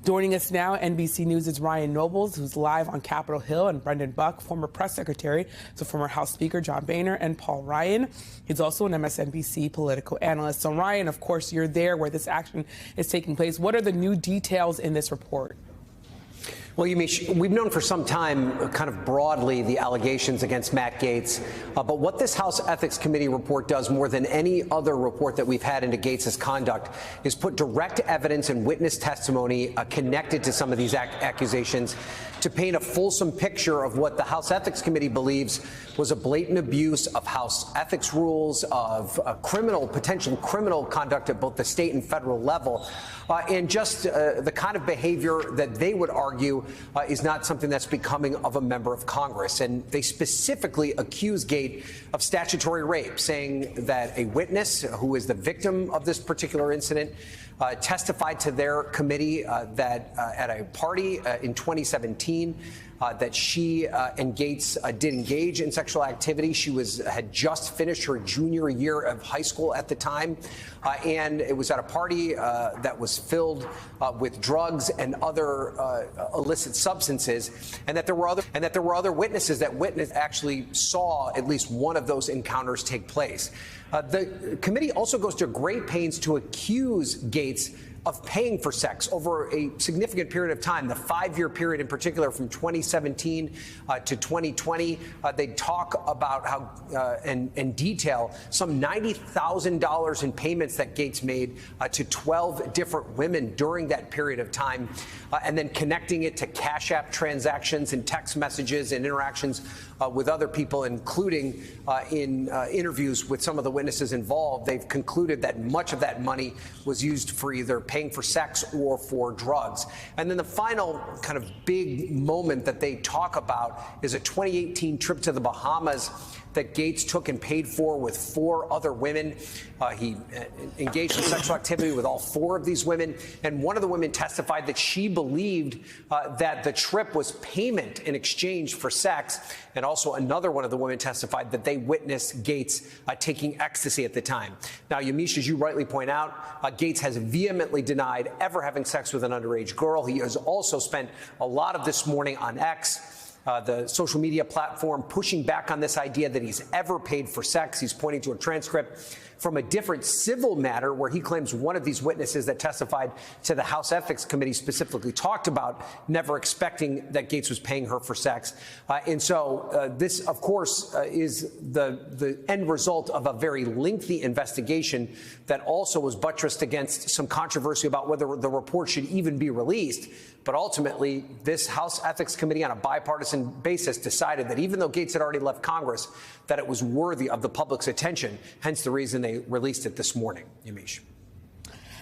Joining us now, NBC News' Ryan Nobles, who's live on Capitol Hill, and Brendan Buck, former press secretary, so former House Speaker John Boehner, and Paul Ryan. He's also an MSNBC political analyst. So Ryan, of course, you're there where this action is taking place. What are the new details in this report? Well, Yamiche, we've known for some time kind of broadly the allegations against Matt Gaetz. But what this House Ethics Committee report does more than any other report that we've had into Gaetz' conduct is put direct evidence and witness testimony connected to some of these accusations to paint a fulsome picture of what the House Ethics Committee believes was a blatant abuse of House ethics rules, of potential criminal conduct at both the state and federal level, and just the kind of behavior that they would argue is not something that's becoming of a member of Congress. And they specifically accuse Gaetz of statutory rape, saying that a witness who is the victim of this particular incident testified to their committee that at a party in 2017 that she and Gaetz did engage in sexual activity. She had just finished her junior year of high school at the time, and it was at a party that was filled with drugs and other illicit substances, and that there were other witnesses that actually saw at least one of those encounters take place. The committee also goes to great pains to accuse Gaetz of paying for sex over a significant period of time, the 5-year period in particular from 2017 to 2020. They talk about how and detail some $90,000 in payments that Gaetz made to 12 different women during that period of time, and then connecting it to Cash App transactions and text messages and interactions with other people, including in interviews with some of the witnesses involved. They've concluded that much of that money was used for either paying for sex or for drugs. And then the final kind of big moment that they talk about is a 2018 trip to the Bahamas that Gaetz took and paid for with 4 other women. He engaged in sexual activity with all 4 of these women. And one of the women testified that she believed that the trip was payment in exchange for sex. And also another one of the women testified that they witnessed Gaetz taking ecstasy at the time. Now, Yamiche, as you rightly point out, Gaetz has vehemently denied ever having sex with an underage girl. He has also spent a lot of this morning on X, the social media platform, pushing back on this idea that he's ever paid for sex. He's pointing to a transcript from a different civil matter where he claims one of these witnesses that testified to the House Ethics Committee specifically talked about never expecting that Gaetz was paying her for sex. And so this, of course, is the end result of a very lengthy investigation that also was buttressed against some controversy about whether the report should even be released. But ultimately, this House Ethics Committee on a bipartisan basis decided that even though Gaetz had already left Congress, that it was worthy of the public's attention, hence the reason they released it this morning. Yamiche.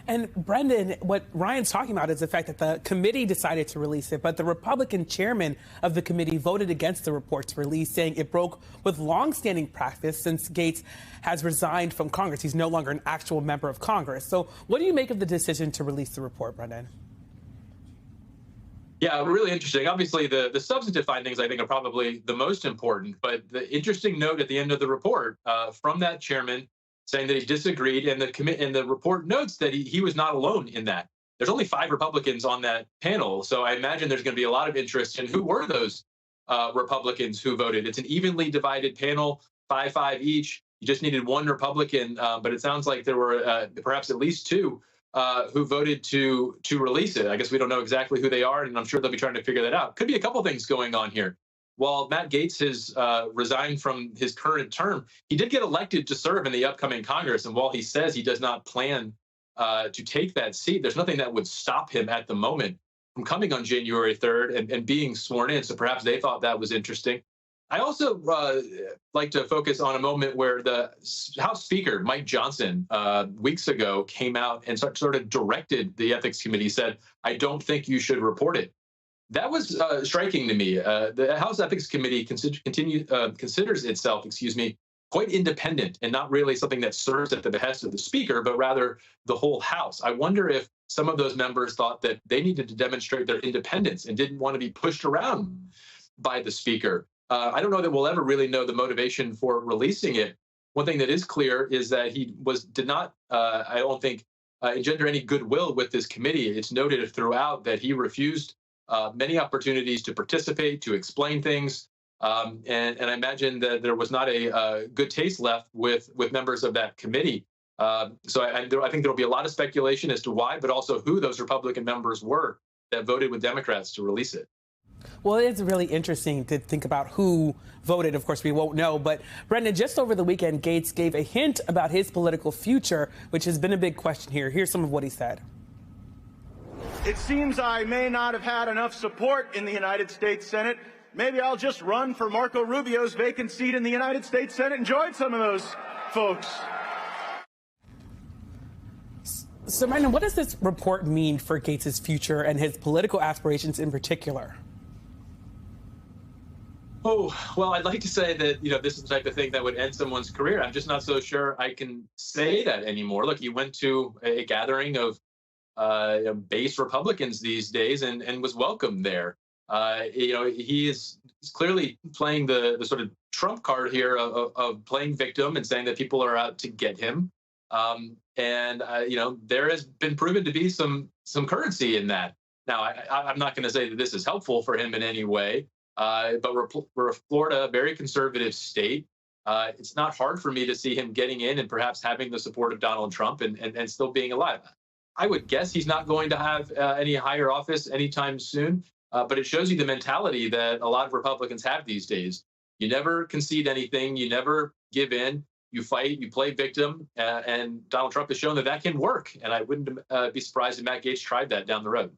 And Brendan, what Ryan's talking about is the fact that the committee decided to release it, but the Republican chairman of the committee voted against the report's release, saying it broke with longstanding practice since Gaetz has resigned from Congress. He's no longer an actual member of Congress. So what do you make of the decision to release the report, Brendan? Yeah, really interesting. Obviously, the substantive findings, I think, are probably the most important. But the interesting note at the end of the report from that chairman saying that he disagreed, and the report notes that he was not alone in that. There's only 5 Republicans on that panel, so I imagine there's going to be a lot of interest in who were those Republicans who voted. It's an evenly divided panel, 5-5 each. You just needed 1 Republican, but it sounds like there were perhaps at least 2 who voted to release it. I guess we don't know exactly who they are, and I'm sure they'll be trying to figure that out. Could be a couple things going on here. While Matt Gaetz has resigned from his current term, he did get elected to serve in the upcoming Congress. And while he says he does not plan to take that seat, there's nothing that would stop him at the moment from coming on January 3rd and being sworn in. So perhaps they thought that was interesting. I also like to focus on a moment where the House Speaker, Mike Johnson, weeks ago came out and sort of directed the Ethics Committee, said, I don't think you should report it. That was striking to me. The House Ethics Committee considers itself, quite independent and not really something that serves at the behest of the Speaker, but rather the whole House. I wonder if some of those members thought that they needed to demonstrate their independence and didn't want to be pushed around by the Speaker. I don't know that we'll ever really know the motivation for releasing it. One thing that is clear is that he did not, I don't think, engender any goodwill with this committee. It's noted throughout that he refused many opportunities to participate, to explain things. And I imagine that there was not a good taste left with members of that committee. So I think there will be a lot of speculation as to why, but also who those Republican members were that voted with Democrats to release it. Well, it is really interesting to think about who voted. Of course, we won't know. But, Brendan, just over the weekend, Gaetz gave a hint about his political future, which has been a big question here. Here's some of what he said. It seems I may not have had enough support in the United States Senate. Maybe I'll just run for Marco Rubio's vacant seat in the United States Senate and join some of those folks. So, Brendan, what does this report mean for Gaetz's future and his political aspirations in particular? Oh, well, I'd like to say that, this is the type of thing that would end someone's career. I'm just not so sure I can say that anymore. Look, he went to a gathering of base Republicans these days and was welcome there. He is clearly playing the sort of trump card here of playing victim and saying that people are out to get him. There has been proven to be some currency in that. Now, I'm not going to say that this is helpful for him in any way. But we're Florida, a very conservative state. It's not hard for me to see him getting in and perhaps having the support of Donald Trump and still being alive. I would guess he's not going to have any higher office anytime soon. But it shows you the mentality that a lot of Republicans have these days. You never concede anything. You never give in. You fight. You play victim. And Donald Trump has shown that can work. And I wouldn't be surprised if Matt Gaetz tried that down the road.